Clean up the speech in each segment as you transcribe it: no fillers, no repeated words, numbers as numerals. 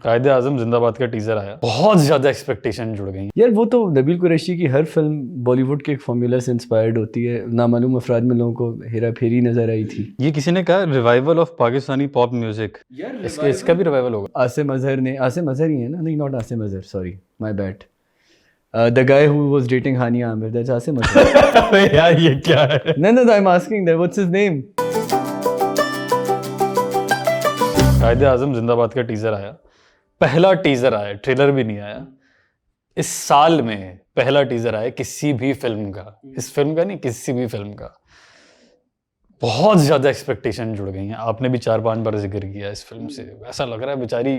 कायदे आजम जिंदाबाद का टीजर आया, बहुत ज्यादा एक्सपेक्टेशन जुड़ गई। यार वो तो नबील कुरैशी की हर फिल्म बॉलीवुड के एक फॉर्मूला से इंस्पायर्ड होती है। नामालूम अफराद में लोगों को हेरा फेरी नजर आई थी। ये किसी ने कहा revival of Pakistani pop music, इसका भी रिवाइवल होगा। आसिम अजहर ही है ना? नहीं, not Asim Azhar, sorry my bad. The guy who was dating Hania Aamir, that's Asim Azhar. अबे यार ये क्या है? No, I am asking that what's his name. Quaid e Azam जिंदाबाद का टीजर आया, पहला टीजर आया, ट्रेलर भी नहीं आया। इस साल में पहला टीजर आया किसी भी फिल्म का, इस फिल्म का नहीं, किसी भी फिल्म का। बहुत ज्यादा एक्सपेक्टेशन जुड़ गई हैं। आपने भी 4-5 बार जिक्र किया इस फिल्म से। ऐसा लग रहा है बेचारी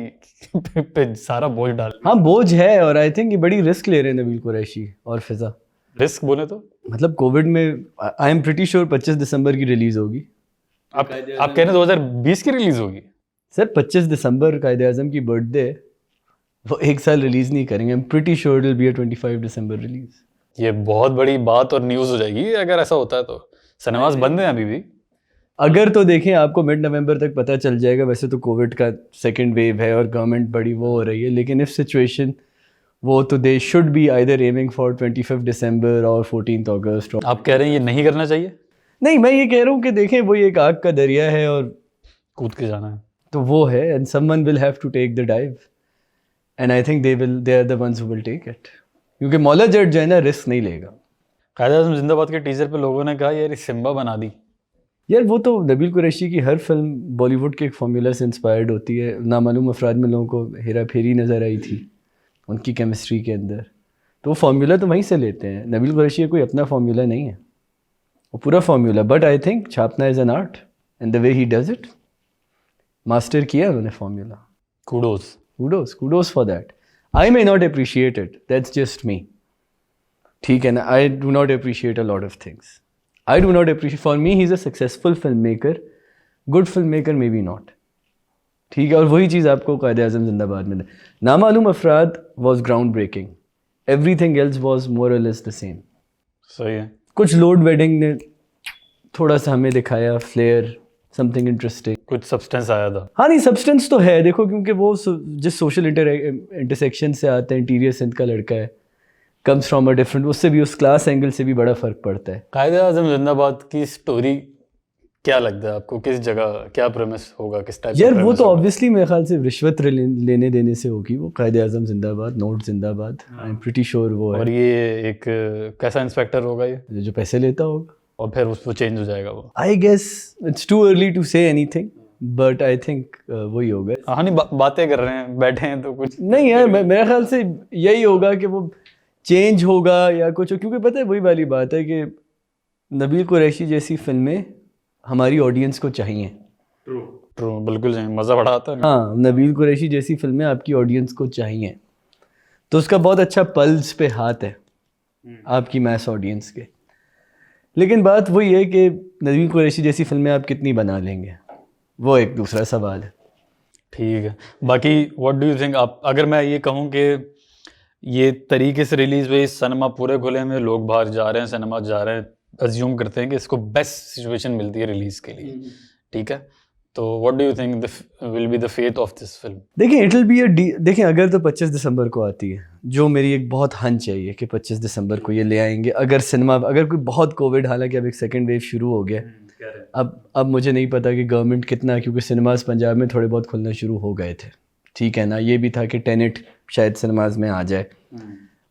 पे सारा बोझ डाल। हाँ बोझ है, और आई थिंक ये बड़ी रिस्क ले रहे हैं नबील कुरैशी और फिजा। रिस्क बोले तो मतलब कोविड में आई एम प्रीटी श्योर 25 दिसंबर की रिलीज होगी। आप कह रहे हैं 2020 की रिलीज होगी? सर 25 दिसंबर कायदे आजम की बर्थडे, वो एक साल रिलीज नहीं करेंगे। I am pretty sure it will be a 25 December release. ये बहुत बड़ी बात और न्यूज़ हो जाएगी अगर ऐसा होता है तो। सिनेमास बंद हैं अभी भी। अगर तो देखें आपको मिड नवंबर तक पता चल जाएगा। वैसे तो कोविड का सेकंड वेव है और गवर्नमेंट बड़ी वो हो रही है, लेकिन इफ सिचुएशन वो तो they should be either aiming for 25 दिसंबर और 14 अगस्त। आप कह रहे हैं ये नहीं करना चाहिए? नहीं, मैं ये कह रहा हूँ कि देखें वो एक आग का दरिया है और कूद के जाना है तो वो है, and someone will have to take the dive, and I think they are the ones who will take it. क्योंकि मौला जट जो है ना रिस्क नहीं लेगा। कायदे आजम जिंदाबाद के टीजर पे लोगों ने कहा यार सिम्बा बना दी। यार वो तो नबील कुरैशी की हर फिल्म बॉलीवुड के एक फॉर्मूला से इंस्पायर्ड होती है। नामालूम अफराद में लोगों को हेरा फेरी नज़र आई थी उनकी केमिस्ट्री के अंदर, तो वो फार्मूला तो वहीं से लेते हैं। नबील कुरैशी का कोई अपना फार्मूला नहीं है, वो पूरा फार्मूला। बट आई थिंक छापना is an art and the way he does it, master किया उन्होंने formula. Kudos for that. I may not appreciate it, that's just me, ठीक है ना? I do not appreciate a lot of things. I do not appreciate. For me, he's a successful filmmaker. Good filmmaker, maybe not. ठीक है, और वही चीज़ आपको कायदे आज़म जिंदाबाद में। नामालूम अफराद was ground breaking. Everything else was more or less the same. सही है। कुछ लोड वेडिंग ने थोड़ा सा हमें दिखाया फ्लेयर, समथिंग इंटरेस्टिंग, कुछ सब्सटेंस आया था। हाँ नहीं, सब्सटेंस तो है देखो, क्योंकि वो जिस सोशल इंटरसेक्शन से आता है, इंटीरियर सिंध का लड़का है, कम्स फ्रॉम अ डिफरेंट, उससे भी उस क्लास एंगल से भी बड़ा फ़र्क पड़ता है। कायदे आजम जिंदाबाद की स्टोरी क्या लगता है आपको? किस जगह क्या प्रेमिस होगा, किस टाइप? यार वो तो ऑब्वियसली मेरे ख्याल से रिश्वत लेने देने से होगी वो। कायदे आजम जिंदाबाद, नोट जिंदाबाद, आई एम प्रीटी श्योर वो है। और ये एक कैसा इंस्पेक्टर होगा ये जो पैसे लेता होगा, और फिर उसको चेंज हो जाएगा वो। I guess it's too early to say anything, but I think वही होगा। हाँ नहीं, बातें कर रहे हैं, बैठे हैं तो कुछ नहीं यार, मेरे ख्याल से यही होगा कि वो चेंज होगा या कुछ, क्योंकि पता है वही वाली बात है कि नबील कुरैशी जैसी फिल्में हमारी ऑडियंस को चाहिए। ट्रू, बिल्कुल चाहिए, मज़ा बड़ा आता है। हाँ, नबील कुरैशी जैसी फिल्में आपकी ऑडियंस को चाहिए, तो उसका बहुत अच्छा पल्स पे हाथ है आपकी मैस ऑडियंस के। लेकिन बात वही है कि नबील कुरैशी जैसी फिल्में आप कितनी बना लेंगे, वो एक दूसरा सवाल है। ठीक है, बाकी व्हाट डू यू थिंक आप, अगर मैं ये कहूँ कि ये तरीके से रिलीज हुई, सिनेमा पूरे खुले में, लोग बाहर जा रहे हैं, सिनेमा जा रहे हैं, अज्यूम करते हैं कि इसको बेस्ट सिचुएशन मिलती है रिलीज के लिए, ठीक है? तो what do you think will be the fate of this film? देखिए इट विल बी देखिए अगर तो 25 दिसंबर को आती है, जो मेरी एक बहुत हंच है ये कि 25 दिसंबर को ये ले आएंगे। अगर सिनेमा, अगर कोई बहुत कोविड, हालांकि अब एक सेकेंड वेव शुरू हो गया, अब मुझे नहीं पता कि गवर्नमेंट कितना, क्योंकि सिनेमाज पंजाब में थोड़े बहुत खुलना शुरू हो गए थे, ठीक है ना? ये भी था कि टेनेट शायद सिनेमाज में आ जाए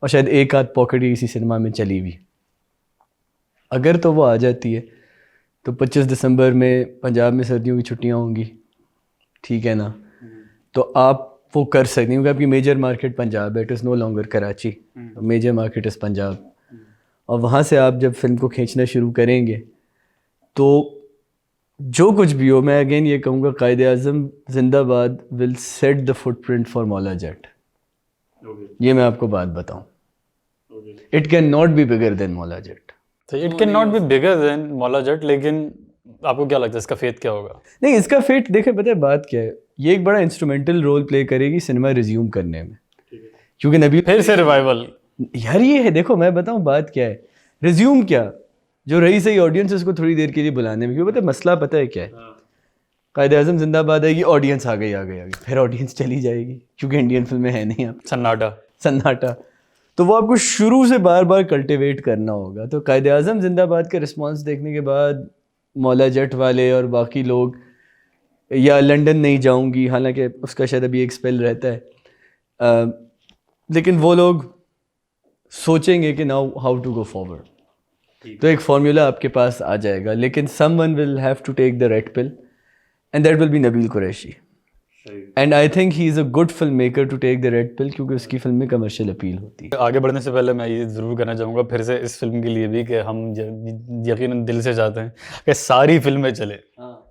और शायद एक आध पॉकेट इसी सिनेमा में चली भी। अगर तो वो आ जाती है तो 25 दिसंबर में पंजाब में सर्दियों की छुट्टियां होंगी, ठीक है ना? तो आप वो कर सकते हैं, क्योंकि आपकी मेजर मार्केट पंजाब है, it is no longer Karachi, major market is Punjab. और वहाँ से आप जब फिल्म को खींचना शुरू करेंगे तो जो कुछ भी हो, मैं अगेन ये कहूँगा कायदे आज़म जिंदाबाद will set the footprint for Maula Jatt. ये मैं आपको बात बताऊं, it can not be bigger than Maula Jatt. तो it can not be bigger than Maula Jatt, लेकिन आपको क्या लगता है इसका फेट क्या होगा? नहीं, इसका फेट देखे, पता है बात क्या है, ये एक बड़ा इंस्ट्रूमेंटल रोल प्ले करेगी सिनेमा रिज्यूम करने में, क्योंकि नबी फिर से रिवाइवल। यार ये है, देखो मैं बताऊं बात क्या है, रिज्यूम क्या, जो रही सही ऑडियंस उसको थोड़ी देर के लिए बुलाने में, क्योंकि पता है मसला पता है क्या है, कायद-ए-आज़म जिंदाबाद आएगी, ऑडियंस आ गई, फिर ऑडियंस चली जाएगी क्योंकि इंडियन फिल्में हैं नहीं अब, सन्नाटा। तो वो आपको शुरू से बार बार कल्टिवेट करना होगा। तो कायद-ए-आज़म जिंदाबाद का रिस्पॉन्स देखने के बाद मौला जट वाले और बाकी लोग, या लंदन नहीं जाऊंगी, हालांकि उसका शायद अभी एक स्पेल रहता है, लेकिन वो लोग सोचेंगे कि now how to go forward. तो एक फॉर्मूला आपके पास आ जाएगा, लेकिन someone will have to take the red pill and that will be Nabeel Qureshi. And I think he is a good film maker to take the red pill, क्योंकि उसकी film में कमर्शियल अपील होती है। आगे बढ़ने से पहले मैं ये ज़रूर करना चाहूँगा फिर से इस फिल्म के लिए भी कि हम यकीनन दिल से चाहते हैं कि सारी फिल्में चले,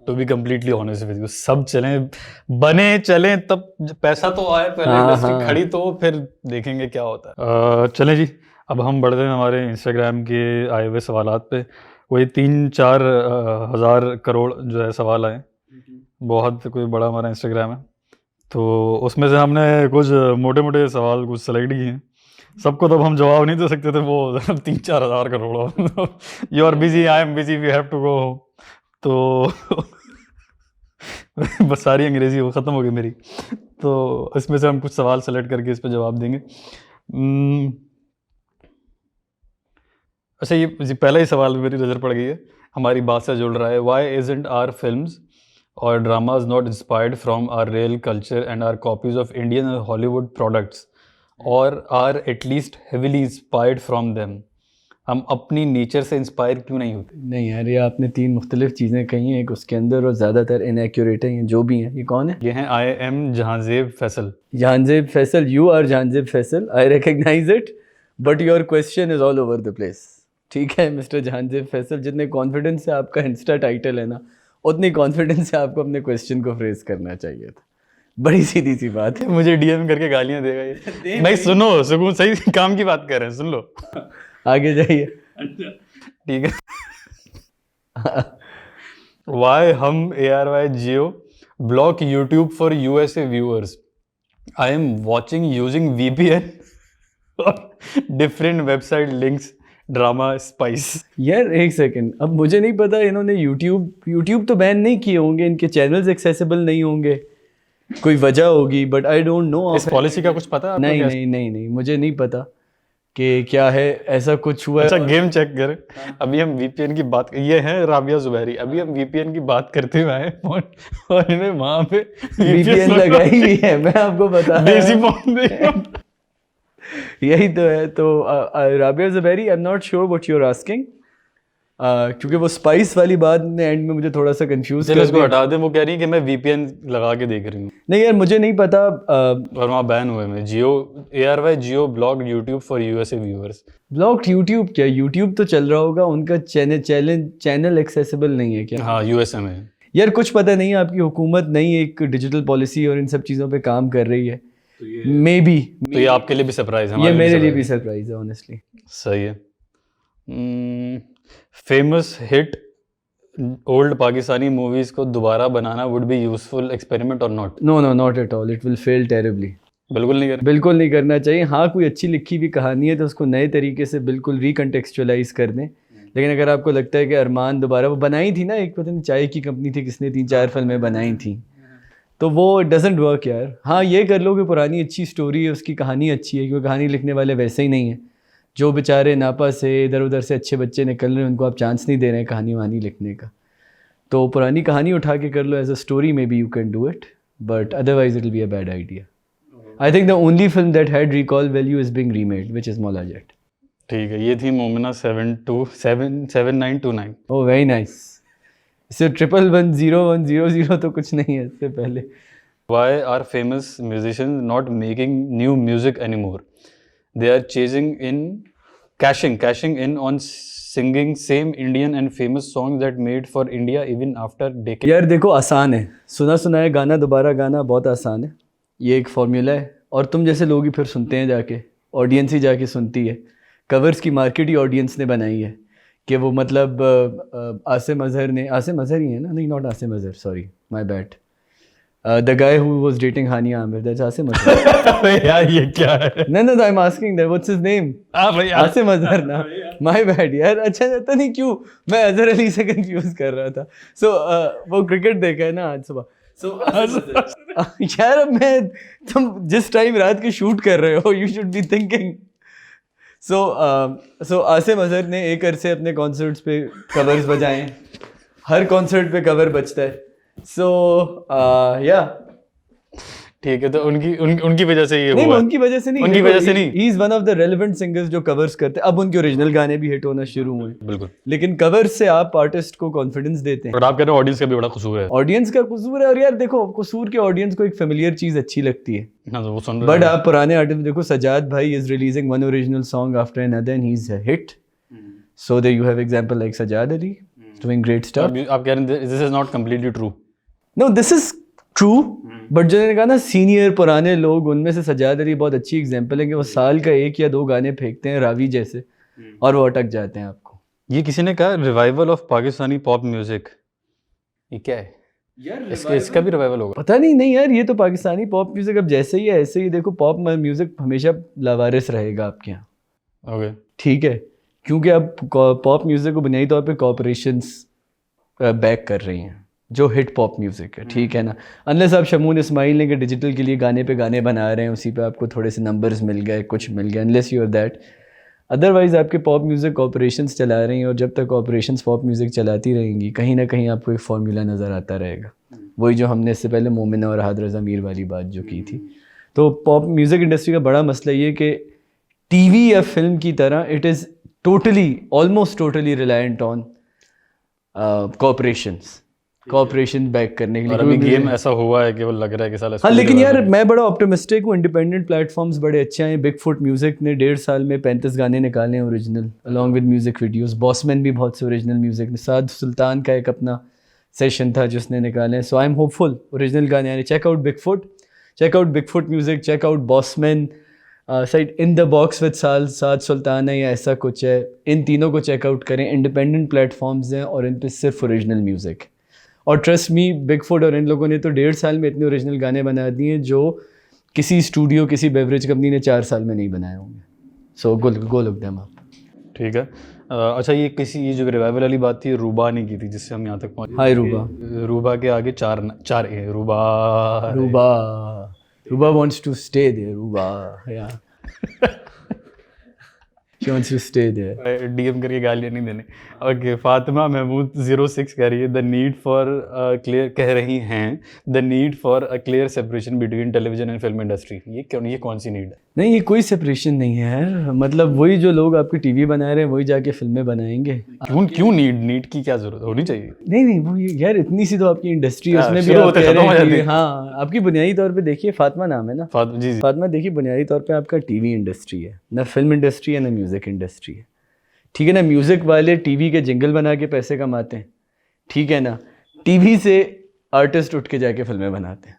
to be completely honest with you, सब चलें, बने चलें, तब पैसा तो आए पहले, इंडस्ट्री खड़ी तो फिर देखेंगे क्या होता है। चलें जी, अब हम बढ़ते हैं हमारे इंस्टाग्राम के आए हुए सवालात पे। वही 3-4 हज़ार करोड़ जो है सवाल आए, बहुत कोई बड़ा हमारा इंस्टाग्राम है, तो उसमें से हमने कुछ मोटे मोटे सवाल कुछ सेलेक्ट किए हैं। सबको तो हम जवाब नहीं दे सकते थे, वो 3-4 हज़ार crore. You are busy, I am busy, we have to go home. तो बस सारी अंग्रेजी वो ख़त्म हो गई मेरी, तो इसमें से हम कुछ सवाल सेलेक्ट करके इस पर जवाब देंगे। अच्छा, ये पहला ही सवाल मेरी नज़र पड़ गई है, हमारी बात से जुड़ रहा है। Why isn't our films or dramas not inspired from our real culture and are copies of Indian and Hollywood products, or are at least heavily inspired from them? हम अपनी नेचर से इंस्पायर क्यों नहीं होते? नहीं यार, ये आपने 3 मुख्तलिफ चीज़ें कही हैं एक उसके अंदर, और ज़्यादातर इनएक्यूरेट हैं, ये जो भी हैं। ये कौन है? ये हैं I am Jahanzeb Faisal. Jahanzeb Faisal, you are Jahanzeb Faisal, I recognise it, but your question is all over the place. ठीक है मिस्टर जहांजेब फैसल, जितने कॉन्फिडेंस से आपका इंस्टा टाइटल है ना, उतनी कॉन्फिडेंस से आपको अपने क्वेश्चन को फ्रेज करना चाहिए था। बड़ी सीधी सी बात है। मुझे डीएम करके गालियां देगा ये। भाई सुनो, सुकून, सही काम की बात कर रहे हैं, सुन लो। आगे जाइए। ठीक है। वाई हम ARY Jio block YouTube for USA viewers? I am watching using VPN और different website links, drama spice. यार एक सेकंड, अब मुझे नहीं पता इन्होंने यूट्यूब तो बैन नहीं किए होंगे, इनके चैनल्स एक्सेसिबल नहीं होंगे, कोई वजह होगी, बट आई डोंट नो। इस पॉलिसी का कुछ पता है? नहीं, मुझे नहीं पता कि क्या है, ऐसा कुछ हुआ। अच्छा, गेम चेक कर। अभी हम VPN की बात, ये है राबिया जुबैरी, अभी हम VPN की बात करते हुए आए और इन्हें वहां पे VPN लगाई हुई है, मैं आपको बता रहा हूं। यही तो है। तो Rabia Zubairi, I am not sure what you are asking, क्योंकि वो स्पाइस वाली बात ने एंड में मुझे थोड़ा सा कंफ्यूज कर दिया। इसको हटा दें, वो कह रही है कि मैं VPN लगा के देख रही हूँ। नहीं यार, मुझे नहीं पता। और वहाँ बैन हुए मैं ARY Jio blocked YouTube for USA viewers. Blocked YouTube क्या? यूट्यूब तो चल रहा होगा, उनका चैनल एक्सेसिबल नहीं है क्या? हाँ, USA में। यार कुछ पता नहीं, आपकी हुकूमत नई एक डिजिटल पॉलिसी और इन सब चीज़ों पे काम कर रही है, मे बी। तो ये आपके लिए भी सरप्राइज है? ये मेरे लिए भी सरप्राइज है, ऑनेस्टली। सही है। Famous hit old Pakistani movies को दोबारा बनाना वुड बी यूजफुल एक्सपेरिमेंट और not? No, not at all, it will fail terribly. बिल्कुल नहीं करना चाहिए। हाँ, कोई अच्छी लिखी हुई कहानी है तो उसको नए तरीके से बिल्कुल रिकंटेक्चुअलाइज कर दें, लेकिन अगर आपको लगता है कि अरमान दोबारा, वो बनाई थी ना, एक पता नहीं चाय की कंपनी थी, किसने 3-4 फिल्में बनाई थी, तो वो डजेंट वर्क यार। हाँ, ये कर लो कि पुरानी अच्छी स्टोरी है, उसकी कहानी अच्छी है, क्योंकि कहानी लिखने वाले वैसे ही नहीं है, जो बेचारे नापा से इधर उधर से अच्छे बच्चे निकल रहे हैं, उनको आप चांस नहीं दे रहे हैं कहानी वहानी लिखने का। तो पुरानी कहानी उठा के कर लो as a story, maybe you can do it, but otherwise it will be a bad idea. I think the only film that had recall value is being remade, which is Maula Jatt. ठीक है, ये थी Momina 7929। Oh very nice. इससे 111010 तो कुछ नहीं है इससे पहले। Why are famous musicians not making new music anymore? They are cashing in on singing same Indian and famous songs that made for India even after decades. यार देखो, आसान है, सुना है गाना दोबारा गाना बहुत आसान है, ये एक फॉर्मूला है, और तुम जैसे लोग ही फिर सुनते हैं जाके, ऑडियंस ही जाके सुनती है। कवर्स की मार्केट ही ऑडियंस ने बनाई है कि वो मतलब आसिम अजहर ही है ना? नहीं, not Asim Azhar, sorry, my bad. The guy who was dating Hania Amir, that's Asim Azhar. यार ये क्या है? No, I'm asking that. What's his name? हाँ भाई, Asim Azhar ना, माय बैड यार, अच्छा पता नहीं क्यों मैं अजहर अली से कंफ्यूज कर रहा था। सो वो क्रिकेट देखा है ना आज सुबह। सो यार अब मैं, तुम जिस टाइम रात के शूट कर रहे हो यू शुड बी थिंकिंग। सो आसिम अजहर ने एक अरसे अपने कॉन्सर्ट्स पे कवर्स बजाए हैं, हर कॉन्सर्ट पे कवर बजता है। सो या ठीक है, तो उनकी वजह से ये नहीं, हुआ है। उनकी वजह से नहीं, उनकी वजह से नहीं। He is one of the relevant singers जो कवर्स करते हैं। अब उनके ओरिजिनल गाने भी हिट होना शुरू हुए, बिल्कुल। लेकिन कवर से आप आर्टिस्ट को कॉन्फिडेंस देते हैं। और आप कह रहे हो ऑडियंस का भी बड़ा कसूर है। ऑडियंस का कसूर है, और यार देखो कसूर के ऑडियंस को एक फेमिलियर चीज अच्छी लगती है। हाँ, तो वो सुन बट रहे आप पुराने आर्टिस्ट देखो, सजाद भाई is releasing one original song after another and he is a hit. So there you have example like Sajjad Ali doing great stuff. आप कह रहे हैं this is not completely true. No, this is true, but जो मैंने कहा ना senior पुराने लोग, उनमें से सजाद अली बहुत अच्छी एग्जांपल है कि वो साल का 1 या 2 गाने फेंकते हैं रावी जैसे, और वो अटक जाते हैं आपको। ये किसी ने कहा revival of Pakistani pop music, ये क्या है? इसका भी रिवाइवल होगा? पता नहीं यार, ये तो पाकिस्तानी पॉप म्यूजिक अब जैसे ही है ऐसे ही। देखो पॉप म्यूजिक हमेशा लावारिस रहेगा आपके यहाँ, ओके, ठीक है, क्योंकि अब पॉप म्यूजिक को बुनियादी तौर पे कॉर्पोरेशंस बैक कर रही हैं, जो हिट पॉप म्यूजिक है, ठीक है ना। अनलेस आप शमून इस्माइल ने के डिजिटल के लिए गाने पे गाने बना रहे हैं, उसी पे आपको थोड़े से नंबर्स मिल गए, कुछ मिल गए, unless you are that. Otherwise आपके पॉप म्यूजिक कॉर्पोरेशंस चला रही हैं, और जब तक कॉर्पोरेशंस पॉप म्यूजिक चलाती रहेंगी, कहीं ना कहीं आपको एक फार्मूला नज़र आता रहेगा। वही जो हमने इससे पहले मोमिना और हाद रज़ा मीर वाली बात जो की थी। तो पॉप म्यूजिक इंडस्ट्री का बड़ा मसला ये कि टीवी या फिल्म की तरह it is totally, almost totally reliant on corporation back करने के लिए। और अभी गेम ऐसा हुआ है कि वो लग रहा है कि साला हाँ, लेकिन यार मैं बड़ा ऑप्टिमिस्टिक हूँ, इंडिपेंडेंट प्लेटफॉर्म्स बड़े अच्छे हैं। बिग फुट म्यूजिक ने 1.5 साल में 35 गाने निकाले हैं original, along with music videos. Bossman भी बहुत से ओरिजिनल म्यूजिक ने, साद सुल्तान का एक अपना सेशन था जिसने निकाले हैं। So I am hopeful original गाने आने। Check out big foot music, check out Bossman, side in the box with Saad Sultan है या ऐसा कुछ है। इन तीनों को चेकआउट करें, इंडिपेंडेंट प्लेटफॉर्म्स हैं और इन पे सिर्फ ओरिजिनल म्यूज़िक। और ट्रस्ट मी, बिग फुट और इन लोगों ने तो 1.5 साल में इतने ओरिजिनल गाने बना दिए जो किसी स्टूडियो, किसी बेवरेज कंपनी ने 4 साल में नहीं बनाए होंगे। सो गो लुक देम अप। ठीक है। अच्छा, ये जो रिवाइवल वाली बात थी, रूबा ने की थी जिससे हम यहाँ तक पहुँचे। हाय रूबा। रूबा के आगे 4 ए, रूबा wants to stay there. Ruba, yeah. She wants to stay there. DM करके गालियाँ नहीं देने। ओके, फातिमा महमूद 06 कह रही है द नीड फॉर क्लियर, कह रही हैं the need for a clear separation between television and film industry. ये कौन सी नीड है? नहीं, ये कोई सेपरेशन नहीं है यार। मतलब वही जो लोग आपकी टीवी बना रहे हैं वही जाके फिल्में बनाएंगे। क्यों नीड की क्या जरूरत होनी चाहिए? नहीं वो यार इतनी सी तो आपकी इंडस्ट्री है, उसमें भी शुरू आप होते कह खत्म हो रहे हैं जाती कि है। हाँ, आपकी बुनियादी तौर पे देखिए, फातिमा नाम है ना, जी। फातिमा देखिए, बुनियादी तौर पे आपका टीवी इंडस्ट्री है, ना फिल्म इंडस्ट्री है ना म्यूजिक इंडस्ट्री है, ठीक है ना। म्यूजिक वाले टीवी के जिंगल बना के पैसे कमाते हैं, ठीक है ना। टीवी से आर्टिस्ट उठ के जाके फिल्में बनाते हैं।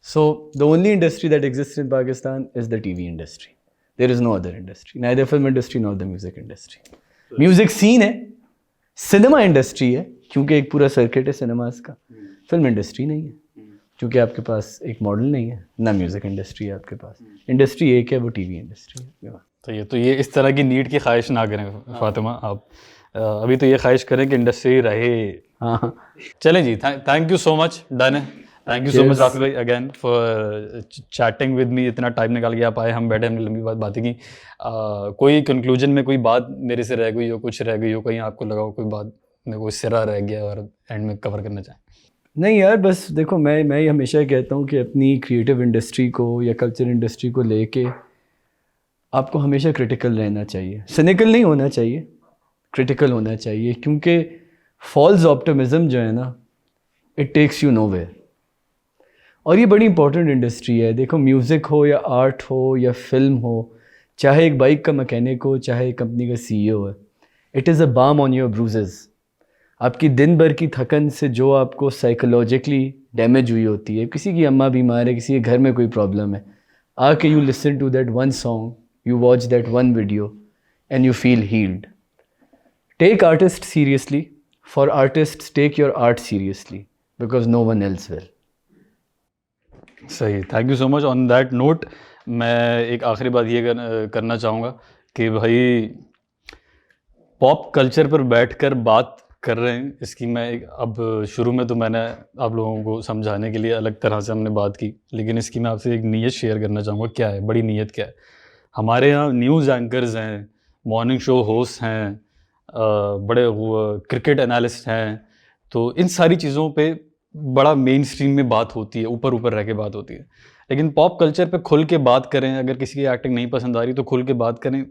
So the only industry that exist in Pakistan is the TV industry. There is no other industry, neither film industry not the music industry. Music scene है, सिनेमा इंडस्ट्री है क्योंकि एक पूरा सर्किट है सिनेमास का। फिल्म इंडस्ट्री नहीं है क्योंकि आपके पास एक मॉडल नहीं है, ना म्यूजिक इंडस्ट्री है आपके पास। इंडस्ट्री एक है, वो टीवी इंडस्ट्री है। तो ये इस तरह की नीड की ख्वाहिश ना करें फातिमा आप। अभी तो ये ख्वाहिश करें कि इंडस्ट्री रहे। हाँ, चलें जी, thank you so much, done है। Thank you so much Rafi भाई again for chatting with me. इतना टाइम निकाल के आप आए, हम बैठे, हमने लंबी बातें की। कोई कंक्लूजन में कोई बात मेरे से रह गई हो, कुछ रह गई हो, कहीं आपको लगा हो कोई बात में कोई सिरा रह गया और एंड में कवर करना चाहें? नहीं यार, बस देखो, मैं हमेशा कहता हूँ कि अपनी क्रिएटिव इंडस्ट्री को या कल्चर इंडस्ट्री को लेके आपको हमेशा क्रिटिकल रहना चाहिए। सिनिकल नहीं होना चाहिए, क्रिटिकल होना चाहिए, क्योंकि फॉल्स ऑप्टिमिज्म जो है ना, इट टेक्स यू नोवेयर। और ये बड़ी इंपॉर्टेंट इंडस्ट्री है। देखो, म्यूज़िक हो या आर्ट हो या फिल्म हो, चाहे एक बाइक का मैकेनिक हो, चाहे एक कंपनी का CEO है, it is a balm on your bruises. आपकी दिन भर की थकन से जो आपको साइकोलॉजिकली डैमेज हुई होती है, किसी की अम्मा बीमार है, किसी के घर में कोई प्रॉब्लम है, आके you listen to that one song, you watch that one video and you feel healed. Take artists seriously. For artists, take your art seriously because no one else will. सही, thank you so much. On that note मैं एक आखिरी बात ये करना चाहूँगा कि भाई पॉप कल्चर पर बैठकर बात कर रहे हैं इसकी अब शुरू में तो मैंने आप लोगों को समझाने के लिए अलग तरह से हमने बात की, लेकिन इसकी मैं आपसे एक नीयत शेयर करना चाहूँगा। क्या है बड़ी नीयत क्या है? हमारे यहाँ न्यूज़ एंकर्स हैं, मॉर्निंग शो होस्ट हैं, बड़े क्रिकेट एनालिस्ट हैं, तो इन सारी चीज़ों पे बड़ा मेन स्ट्रीम में बात होती है, ऊपर ऊपर रह के बात होती है। लेकिन पॉप कल्चर पे खुल के बात करें, अगर किसी की एक्टिंग नहीं पसंद आ रही तो खुल के बात करें,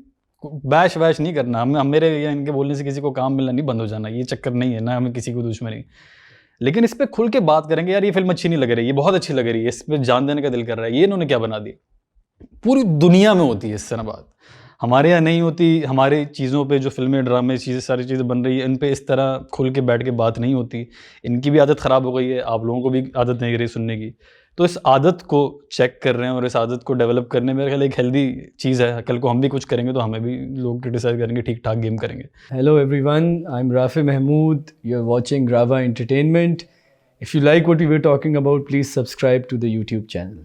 बैश वैश नहीं करना। हम मेरे या इनके बोलने से किसी को काम मिलना नहीं बंद हो जाना, ये चक्कर नहीं है ना, हमें किसी को दुश्मनी। लेकिन इस पे खुल के बात करेंगे, यार ये फिल्म अच्छी नहीं लग रही, ये बहुत अच्छी लग रही है, इस पे जान देने का दिल कर रहा है, ये इन्होंने क्या बना दिया। पूरी दुनिया में होती है इस तरह बात, हमारे यहाँ नहीं होती। हमारे चीज़ों पे जो फिल्में ड्रामे चीज़ें सारी चीज़ें बन रही है, इन पे इस तरह खुल के बैठ के बात नहीं होती। इनकी भी आदत ख़राब हो गई है, आप लोगों को भी आदत नहीं रही सुनने की। तो इस आदत को चेक कर रहे हैं और इस आदत को डेवलप करने में मेरे ख्याल एक हेल्दी चीज़ है। कल को हम भी कुछ करेंगे तो हमें भी लोग क्रिटिसाइज करेंगे, ठीक ठाक गेम करेंगे। Hello everyone, I'm Rafi Mahmood. You're watching Rava Entertainment. If you like what we were talking about, please subscribe to the YouTube channel.